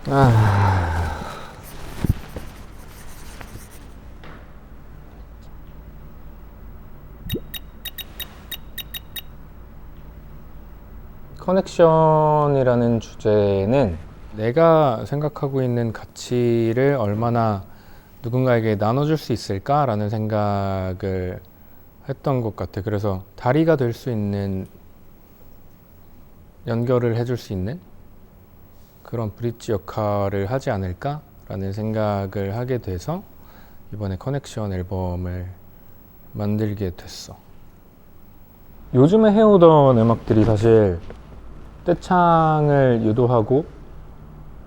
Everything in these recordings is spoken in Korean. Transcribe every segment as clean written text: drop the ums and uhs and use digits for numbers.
아... 커넥션이라는 주제는 내가 생각하고 있는 가치를 얼마나 누군가에게 나눠줄 수 있을까라는 생각을 했던 것 같아. 그래서 다리가 될 수 있는, 연결을 해줄 수 있는 그런 브릿지 역할을 하지 않을까라는 생각을 하게 돼서 이번에 커넥션 앨범을 만들게 됐어. 요즘에 해오던 음악들이 사실 떼창을 유도하고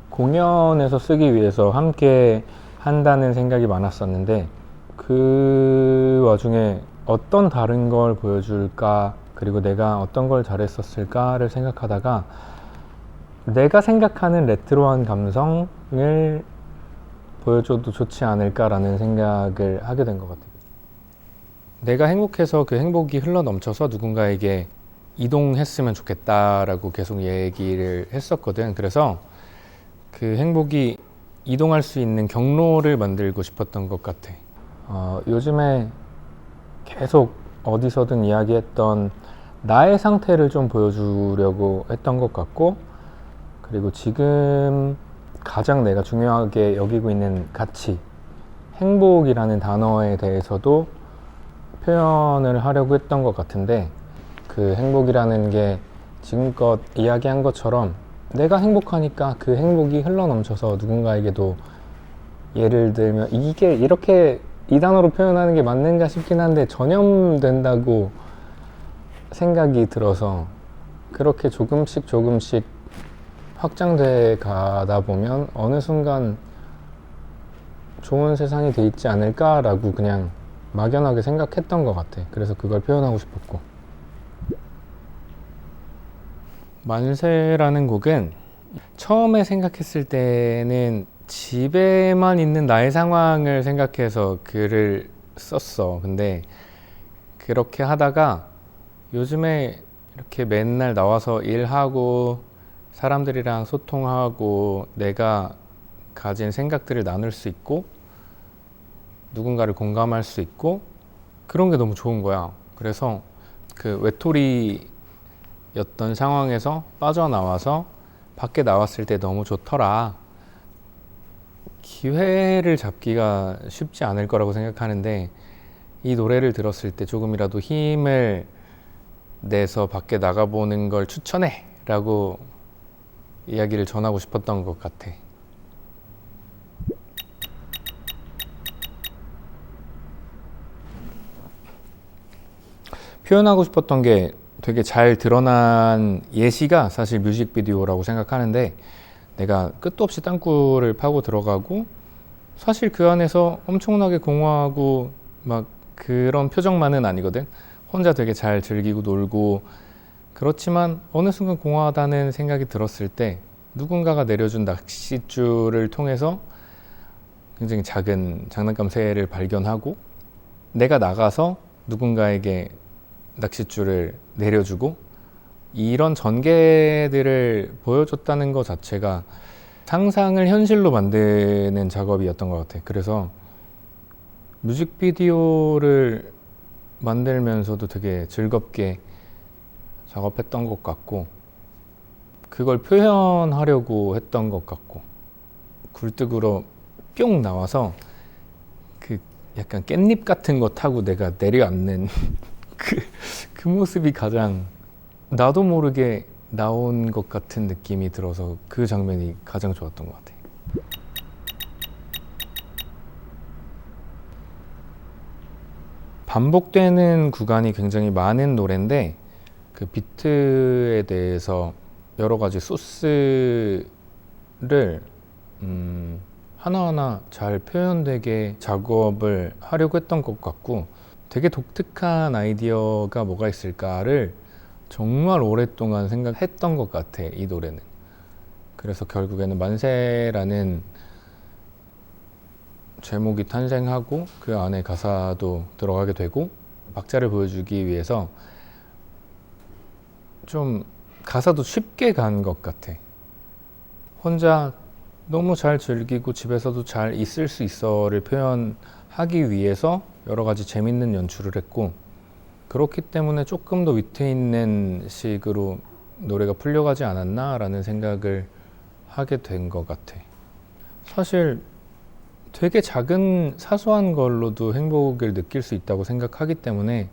공연에서 쓰기 위해서 함께 한다는 생각이 많았었는데, 그 와중에 어떤 다른 걸 보여줄까, 그리고 내가 어떤 걸 잘했었을까를 생각하다가 내가 생각하는 레트로한 감성을 보여줘도 좋지 않을까라는 생각을 하게 된 것 같아요. 내가 행복해서 그 행복이 흘러 넘쳐서 누군가에게 이동했으면 좋겠다라고 계속 얘기를 했었거든. 그래서 그 행복이 이동할 수 있는 경로를 만들고 싶었던 것 같아. 요즘에 계속 어디서든 이야기했던 나의 상태를 좀 보여주려고 했던 것 같고, 그리고 지금 가장 내가 중요하게 여기고 있는 가치, 행복이라는 단어에 대해서도 표현을 하려고 했던 것 같은데, 그 행복이라는 게 지금껏 이야기한 것처럼 내가 행복하니까 그 행복이 흘러넘쳐서 누군가에게도, 예를 들면 이게 이렇게 이 단어로 표현하는 게 맞는가 싶긴 한데 전염된다고 생각이 들어서, 그렇게 조금씩 조금씩 확장돼 가다 보면 어느 순간 좋은 세상이 돼 있지 않을까라고 그냥 막연하게 생각했던 것 같아. 그래서 그걸 표현하고 싶었고. 만세라는 곡은 처음에 생각했을 때는 집에만 있는 나의 상황을 생각해서 글을 썼어. 근데 그렇게 하다가 요즘에 이렇게 맨날 나와서 일하고 사람들이랑 소통하고 내가 가진 생각들을 나눌 수 있고 누군가를 공감할 수 있고 그런 게 너무 좋은 거야. 그래서 그 외톨이였던 상황에서 빠져나와서 밖에 나왔을 때 너무 좋더라. 기회를 잡기가 쉽지 않을 거라고 생각하는데 이 노래를 들었을 때 조금이라도 힘을 내서 밖에 나가보는 걸 추천해 라고 이야기를 전하고 싶었던 것 같아. 표현하고 싶었던 게 되게 잘 드러난 예시가 사실 뮤직비디오라고 생각하는데, 내가 끝도 없이 땅굴을 파고 들어가고 사실 그 안에서 엄청나게 공허하고 막 그런 표정만은 아니거든. 혼자 되게 잘 즐기고 놀고, 그렇지만 어느 순간 공허하다는 생각이 들었을 때 누군가가 내려준 낚싯줄을 통해서 굉장히 작은 장난감 새를 발견하고 내가 나가서 누군가에게 낚싯줄을 내려주고 이런 전개들을 보여줬다는 것 자체가 상상을 현실로 만드는 작업이었던 것 같아. 그래서 뮤직비디오를 만들면서도 되게 즐겁게 작업했던 것 같고, 그걸 표현하려고 했던 것 같고, 굴뚝으로 뿅 나와서 그 약간 깻잎 같은 거 타고 내가 내려앉는 그 모습이 가장 나도 모르게 나온 것 같은 느낌이 들어서 그 장면이 가장 좋았던 것 같아. 반복되는 구간이 굉장히 많은 노래인데 그 비트에 대해서 여러 가지 소스를 하나하나 잘 표현되게 작업을 하려고 했던 것 같고, 되게 독특한 아이디어가 뭐가 있을까를 정말 오랫동안 생각했던 것 같아, 이 노래는. 그래서 결국에는 만세라는 제목이 탄생하고 그 안에 가사도 들어가게 되고, 박자를 보여주기 위해서 좀 가사도 쉽게 간 것 같아. 혼자 너무 잘 즐기고 집에서도 잘 있을 수 있어를 표현하기 위해서 여러 가지 재밌는 연출을 했고, 그렇기 때문에 조금 더 위트 있는 식으로 노래가 풀려가지 않았나 라는 생각을 하게 된 것 같아. 사실 되게 작은 사소한 걸로도 행복을 느낄 수 있다고 생각하기 때문에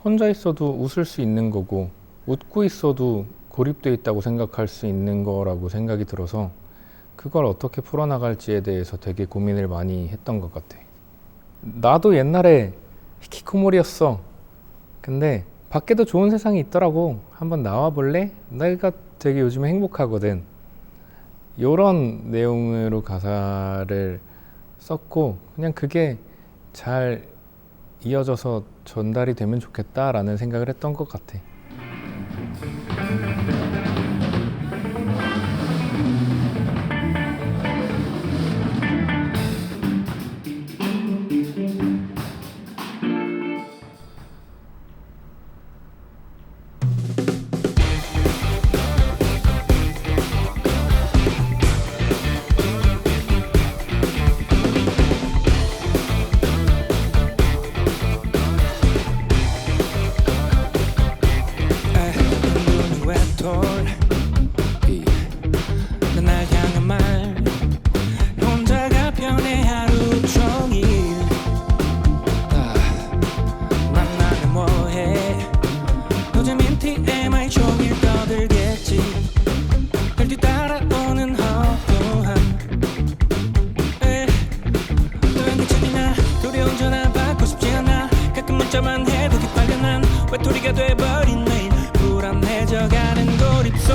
혼자 있어도 웃을 수 있는 거고, 웃고 있어도 고립되어 있다고 생각할 수 있는 거라고 생각이 들어서 그걸 어떻게 풀어나갈지에 대해서 되게 고민을 많이 했던 것 같아. 나도 옛날에 히키코모리였어. 근데 밖에도 좋은 세상이 있더라고. 한번 나와 볼래? 내가 되게 요즘에 행복하거든. 이런 내용으로 가사를 썼고, 그냥 그게 잘 이어져서 전달이 되면 좋겠다라는 생각을 했던 것 같아. 날 향한 말 혼자가 편해 하루 종일 만나면 뭐해 요즘 TMI 종일 떠들겠지 널 뒤따라오는 허무함 너의 미쳐지나 두려운 전화 받고 싶지 않아 가끔 문자만 해도 기빨려 난 외톨이가 돼버린 매일 불안해져가는 고립 속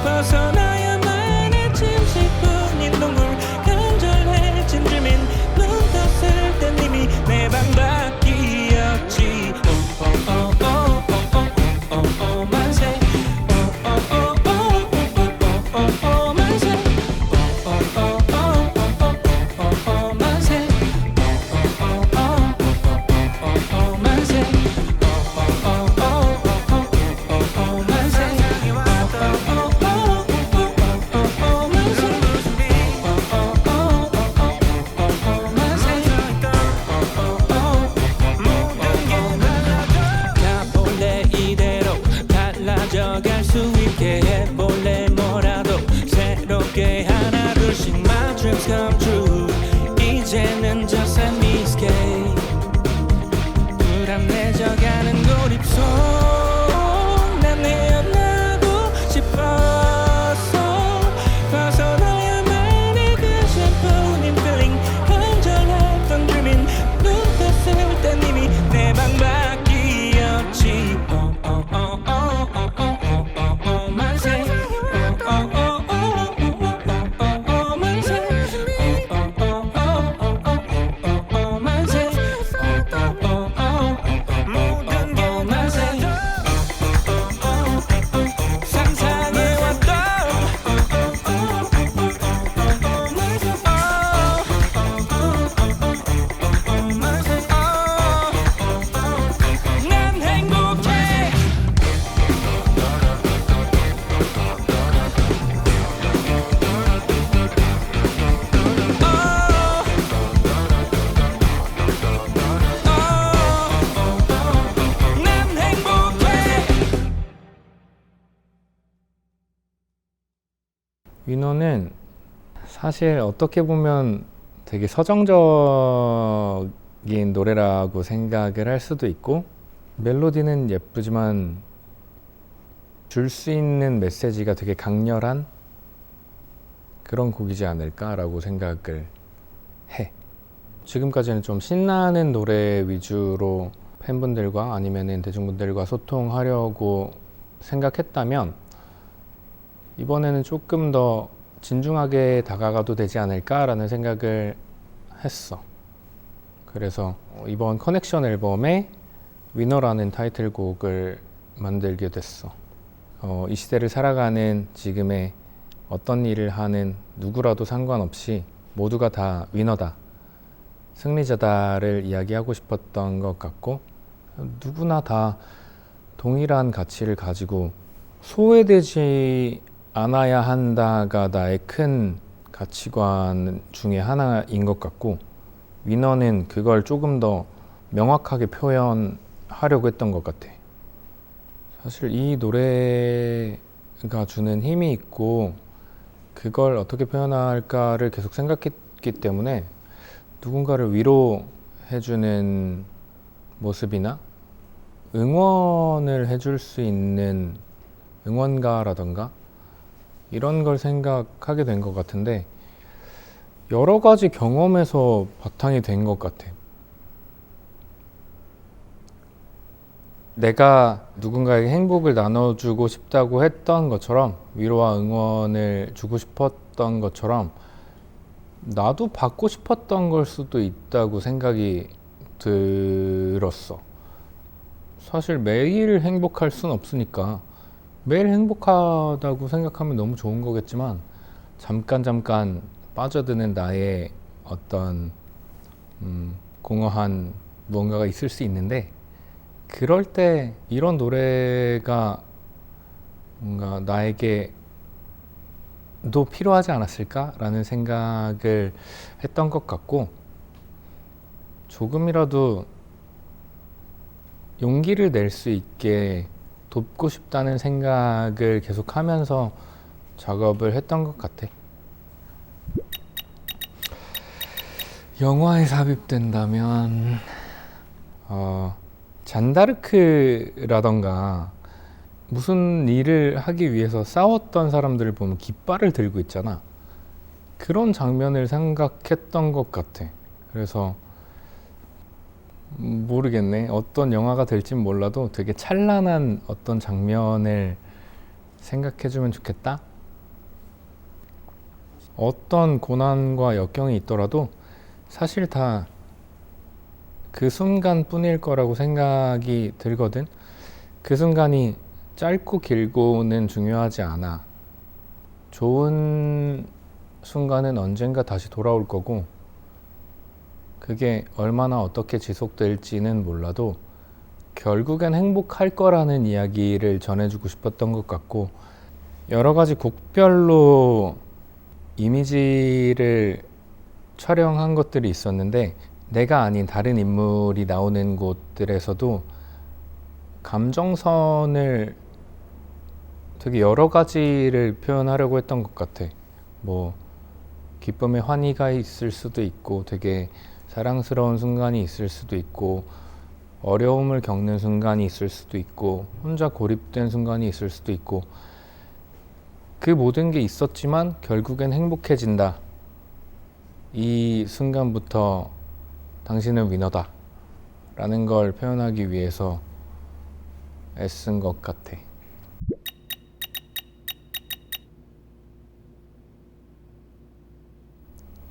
벗어나야만의 침식뿐인 동굴 간절해진 dreaming 눈 떴을 땐 이미 내 방 밖이었지 만세 만세 갈 수 있게 해볼래 뭐라도 새롭게 하나 둘씩 My dreams come true 이제는 just let me escape 불안해져가는 고립 속 난 헤어나고 싶었어 벗어나야만의 그 슬픔인 feeling 간절했던 dreaming 눈 떴을 땐 이미 내 방 밖이었지 위너는 사실 어떻게 보면 되게 서정적인 노래라고 생각을 할 수도 있고, 멜로디는 예쁘지만 줄 수 있는 메시지가 되게 강렬한 그런 곡이지 않을까라고 생각을 해. 지금까지는 좀 신나는 노래 위주로 팬분들과 아니면은 대중분들과 소통하려고 생각했다면, 이번에는 조금 더 진중하게 다가가도 되지 않을까라는 생각을 했어. 그래서 이번 커넥션 앨범에 위너라는 타이틀곡을 만들게 됐어. 이 시대를 살아가는 지금의 어떤 일을 하는 누구라도 상관없이 모두가 다 위너다, 승리자다를 이야기하고 싶었던 것 같고, 누구나 다 동일한 가치를 가지고 소외되지 않아야 한다가 나의 큰 가치관 중에 하나인 것 같고, 위너는 그걸 조금 더 명확하게 표현하려고 했던 것 같아. 사실 이 노래가 주는 힘이 있고 그걸 어떻게 표현할까를 계속 생각했기 때문에 누군가를 위로해주는 모습이나 응원을 해줄 수 있는 응원가라던가 이런 걸 생각하게 된 것 같은데, 여러 가지 경험에서 바탕이 된 것 같아. 내가 누군가에게 행복을 나눠주고 싶다고 했던 것처럼, 위로와 응원을 주고 싶었던 것처럼 나도 받고 싶었던 걸 수도 있다고 생각이 들었어. 사실 매일 행복할 순 없으니까 매일 행복하다고 생각하면 너무 좋은 거겠지만, 잠깐 빠져드는 나의 어떤 공허한 무언가가 있을 수 있는데, 그럴 때 이런 노래가 뭔가 나에게도 필요하지 않았을까라는 생각을 했던 것 같고, 조금이라도 용기를 낼 수 있게 돕고 싶다는 생각을 계속하면서 작업을 했던 것 같아. 영화에 삽입된다면 잔다르크라던가 무슨 일을 하기 위해서 싸웠던 사람들을 보면 깃발을 들고 있잖아. 그런 장면을 생각했던 것 같아. 그래서 모르겠네. 어떤 영화가 될진 몰라도 되게 찬란한 어떤 장면을 생각해주면 좋겠다. 어떤 고난과 역경이 있더라도 사실 다 그 순간뿐일 거라고 생각이 들거든. 그 순간이 짧고 길고는 중요하지 않아. 좋은 순간은 언젠가 다시 돌아올 거고, 그게 얼마나 어떻게 지속될지는 몰라도 결국엔 행복할 거라는 이야기를 전해주고 싶었던 것 같고, 여러 가지 곡별로 이미지를 촬영한 것들이 있었는데, 내가 아닌 다른 인물이 나오는 곳들에서도 감정선을 되게 여러 가지를 표현하려고 했던 것 같아. 뭐 기쁨의 환희가 있을 수도 있고, 되게 사랑스러운 순간이 있을 수도 있고, 어려움을 겪는 순간이 있을 수도 있고, 혼자 고립된 순간이 있을 수도 있고, 그 모든 게 있었지만 결국엔 행복해진다. 이 순간부터 당신은 위너다 라는 걸 표현하기 위해서 애쓴 것 같아.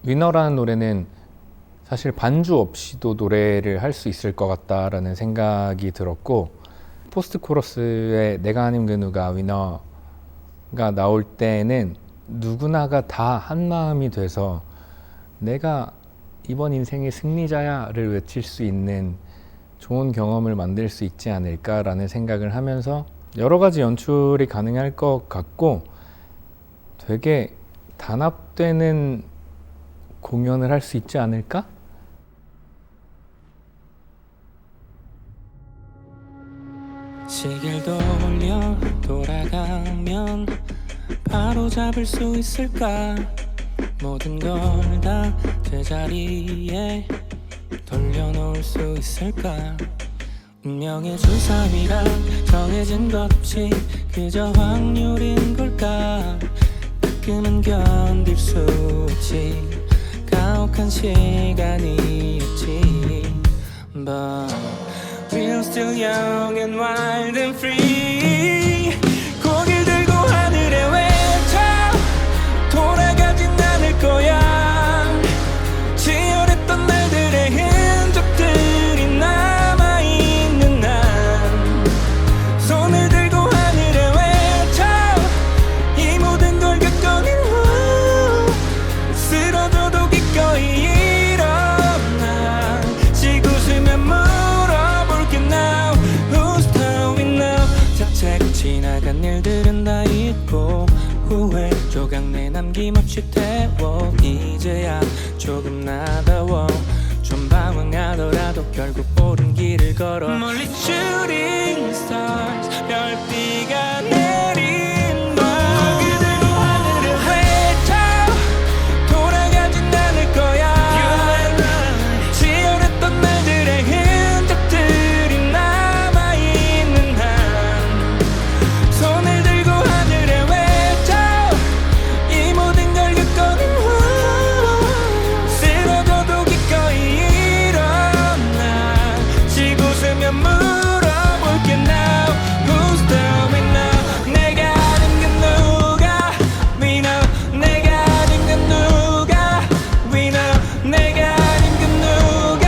위너라는 노래는 사실 반주 없이도 노래를 할 수 있을 것 같다라는 생각이 들었고, 포스트 코러스에 내가 아님 그 누가 위너가 나올 때는 누구나가 다 한마음이 돼서 내가 이번 인생의 승리자야를 외칠 수 있는 좋은 경험을 만들 수 있지 않을까라는 생각을 하면서 여러 가지 연출이 가능할 것 같고, 되게 단합되는 공연을 할 수 있지 않을까? 시계를 돌려 돌아가면 바로 잡을 수 있을까? 모든 걸 다 제자리에 돌려놓을 수 있을까? 운명의 주사위라 정해진 것 없이 그저 확률인 걸까? 가끔은 견딜 수 없지 가혹한 시간이었지. But we're still young and wild and free. 고개를 들고 하늘에 외쳐 돌아가진 않을 거야. 치열했던 날들의 흔적들이 남아있는 난 손을 들고 하늘에 외쳐 이 모든 걸 겪어낸 후 쓰러져도 기꺼이 일어나 지고 싶으면 물어볼게 now. Who's the winner? 자 조각내 남김없이 태워 이제야 조금 나다워 좀 방황하더라도 결국 옳은 길을 걸어 멀리 shooting stars 별비가 내린 너 고개 들고 하늘을 외쳐 돌아가진 않을 거야 치열했던 날들의 흔적들이 남아있는 한 손을 들고 하늘에 외쳐 이 모든 걸 겪어낸 후 쓰러져도 기꺼이 일어나 지고 서면 물어볼게 now who's doing now 내가 아닌 건 누가 we know 내가 아닌 건 누가 we know 내가 아닌 건 누가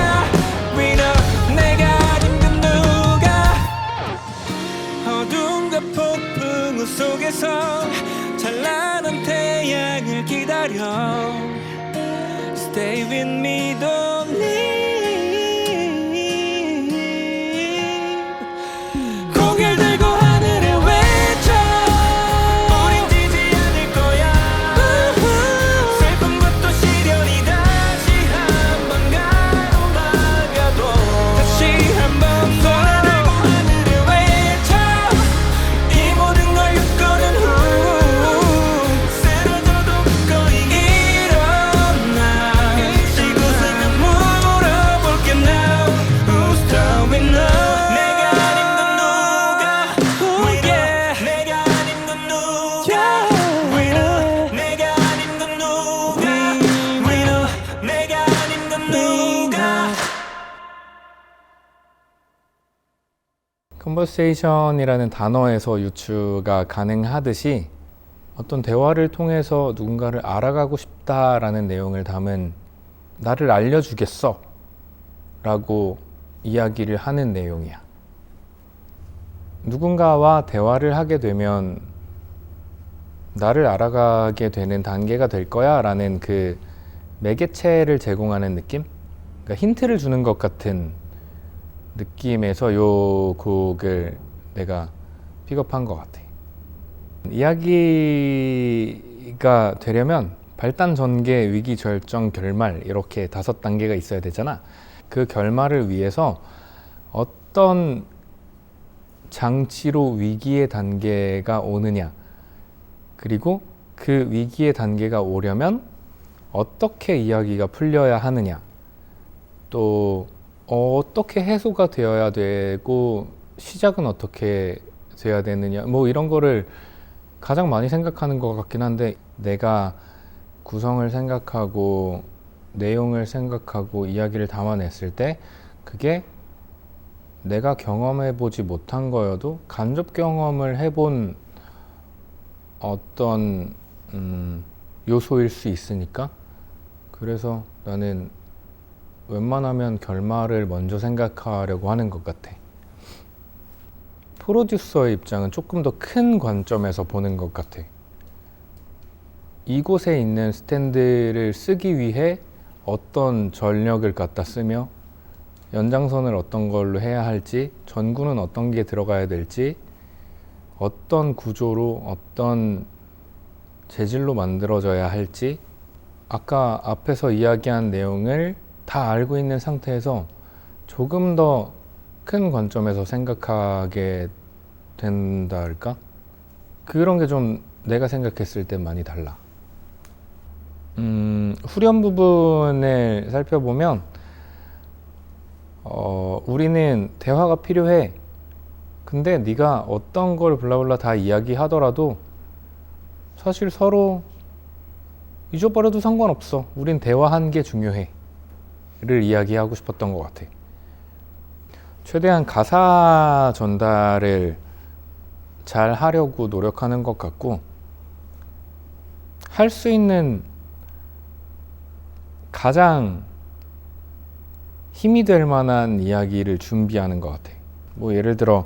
we know 내가 아닌 건 누가 어둠과 폭풍 속에서 찬란한 태양을 기다려 Stay with me don't leave 고개를 들고 하늘에 외쳐 우린 지지 않을 거야 슬픈 것도 시련이 다시 한번 가로막아도 다시 한번 손을 들고 하늘에 외쳐 이 모든 걸 겪어낸 후 쓰러져도 기꺼이 일어나 지고 서면 물어볼게 now who's doing now 내가 아닌 건 누가 yeah. 내가 아닌 건 누가 we know 내가 아닌 건 누가 we know 내가 아닌 건 누가 컨버세이션이라는 단어에서 유추가 가능하듯이 어떤 대화를 통해서 누군가를 알아가고 싶다라는 내용을 담은 나를 알려주겠어 라고 이야기를 하는 내용이야. 누군가와 대화를 하게 되면 나를 알아가게 되는 단계가 될 거야 라는 그 매개체를 제공하는 느낌? 그러니까 힌트를 주는 것 같은 느낌에서 요 곡을 내가 픽업한 것 같아. 이야기가 되려면 발단, 전개, 위기, 절정, 결말 이렇게 5단계가 있어야 되잖아. 그 결말을 위해서 어떤 장치로 위기의 단계가 오느냐, 그리고 그 위기의 단계가 오려면 어떻게 이야기가 풀려야 하느냐, 또 어떻게 해소가 되어야 되고 시작은 어떻게 돼야 되느냐, 뭐 이런 거를 가장 많이 생각하는 것 같긴 한데, 내가 구성을 생각하고 내용을 생각하고 이야기를 담아냈을 때 그게 내가 경험해보지 못한 거여도 간접 경험을 해본 어떤 요소일 수 있으니까, 그래서 나는 웬만하면 결말을 먼저 생각하려고 하는 것 같아. 프로듀서의 입장은 조금 더 큰 관점에서 보는 것 같아. 이곳에 있는 스탠드를 쓰기 위해 어떤 전력을 갖다 쓰며 연장선을 어떤 걸로 해야 할지, 전구는 어떤 게 들어가야 될지, 어떤 구조로 어떤 재질로 만들어져야 할지, 아까 앞에서 이야기한 내용을 다 알고 있는 상태에서 조금 더 큰 관점에서 생각하게 된다 할까? 그런 게 좀 내가 생각했을 때 많이 달라. 후렴 부분을 살펴보면 우리는 대화가 필요해. 근데 네가 어떤 걸 블라블라 다 이야기하더라도 사실 서로 잊어버려도 상관없어. 우린 대화한 게 중요해. 를 이야기하고 싶었던 것 같아. 최대한 가사 전달을 잘 하려고 노력하는 것 같고, 할 수 있는 가장 힘이 될 만한 이야기를 준비하는 것 같아. 뭐 예를 들어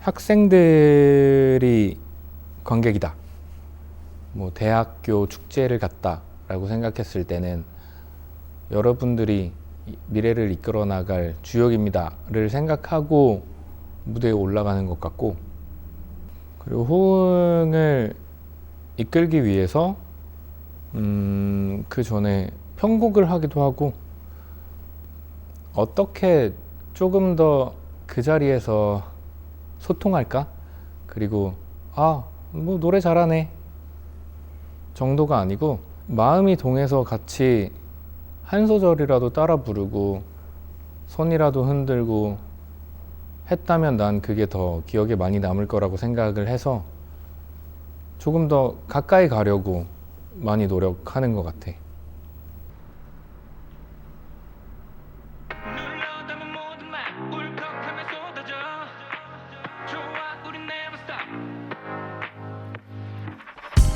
학생들이 관객이다, 뭐 대학교 축제를 갔다 라고 생각했을 때는 여러분들이 미래를 이끌어 나갈 주역입니다를 생각하고 무대에 올라가는 것 같고, 그리고 호응을 이끌기 위해서 그 전에 편곡을 하기도 하고 어떻게 조금 더 그 자리에서 소통할까? 그리고 뭐 노래 잘하네 정도가 아니고 마음이 동해서 같이 한 소절이라도 따라 부르고 손이라도 흔들고 했다면 난 그게 더 기억에 많이 남을 거라고 생각을 해서 조금 더 가까이 가려고 많이 노력하는 것 같아. 눌러담은 모든 말 울컥하며 쏟아져 좋아 우린 never stop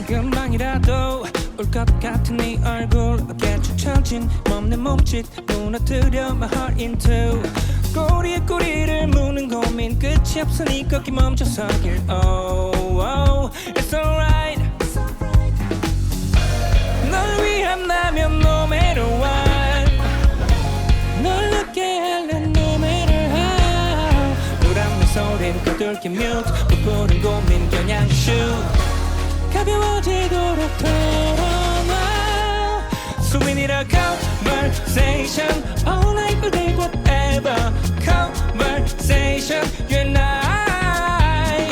금방이라도 울 것 같은 네 얼굴 어깨 축 처진 멈는 몸짓 무너뜨려 my heart into 꼬리에 꼬리를 무는 고민 끝이 없으니 걷기 멈춰서길 oh it's alright 널 위한 나면 no matter what 널 늦게 할래 no matter how 노란 소린 거들기 mute 못 부른 고민 그냥 shoot 가벼워지도록 털어놔 수민이라 conversation all night all day whatever conversation you and I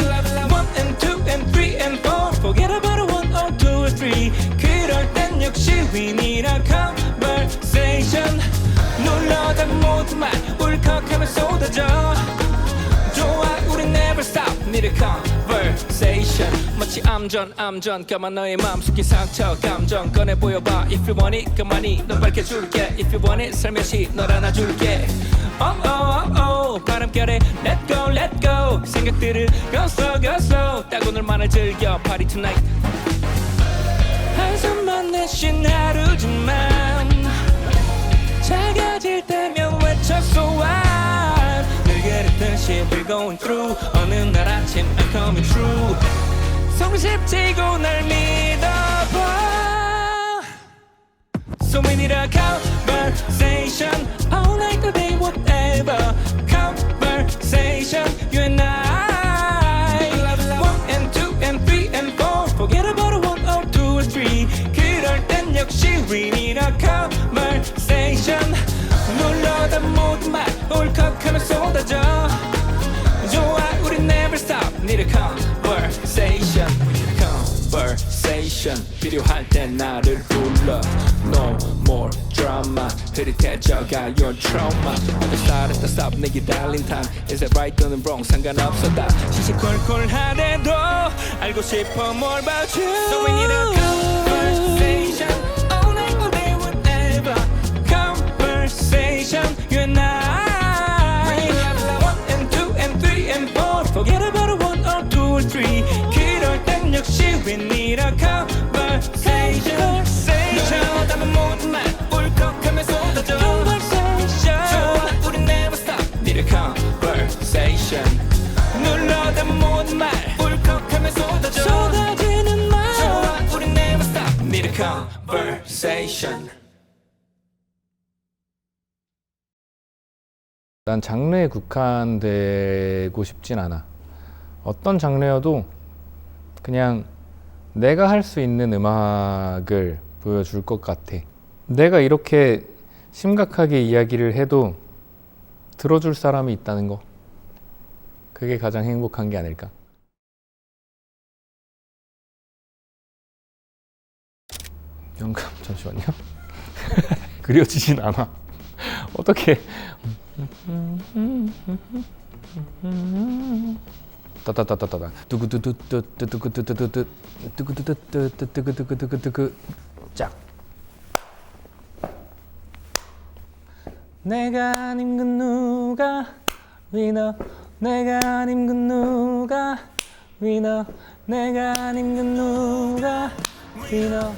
1 and 2 and 3 and 4 forget about 1 or 2 or 3 그럴 땐 역시 we need a conversation 놀러던 모든 말 울컥하며 쏟아져 좋아 우린 never stop need a conversation 마치 암전 까만 너의 마음속에 상처 감정 꺼내 보여봐 if you want it 가만히 널 밝혀줄게 if you want it 살며시 널 안아줄게 바람결에 let go 생각들을 go slow 따고 놀만을 즐겨 party tonight 한숨만 내쉰 하루지만 작아질 때면 외쳐 so what 늘 그랬듯이 we're going through 어느 날 아침 I'm coming true 성실지고 날 믿어봐 So we need a conversation all night all day whatever conversation you and I 1 and 2 and 3 and 4 forget about 1 or 2 or 3 그럴 땐 역시 we need a conversation 놀러던 모든 말 울컥하며 쏟아져 좋아 우린 never stop need a conversation 필요할 땐 나를 불러 No more drama 흐릿해져가 your trauma At the stop 내 기다린 time Is it right 또는 wrong 상관없어 다 시시콜콜하대도 알고 싶어 more about you So we need a conversation all night all day whatever conversation you and I 1 and 2 and 3 and 4 forget about 1 or 2 or 3 그럴 땐 역시 we need a conversation 놀러담은 모든 말 울컥하며 쏟아져 좋아 우린 never stop need a conversation 놀러담은 모든 말 울컥하며 쏟아지는 말 좋아 우린 never stop need a conversation 난 장르에 국한되고 싶진 않아. 어떤 장르여도 그냥 내가 할 수 있는 음악을 보여줄 것 같아. 내가 이렇게 심각하게 이야기를 해도 들어줄 사람이 있다는 거. 그게 가장 행복한 게 아닐까. 영감 잠시만요. 그려지진 않아. 어떻게? 따따따따따 두구두두두두두두두두두 두구두두두두두두두두두두 짝. 내가 아닌 그 누가 위너 내가 아닌 그 누가 위너 내가 아닌 그 누가 위너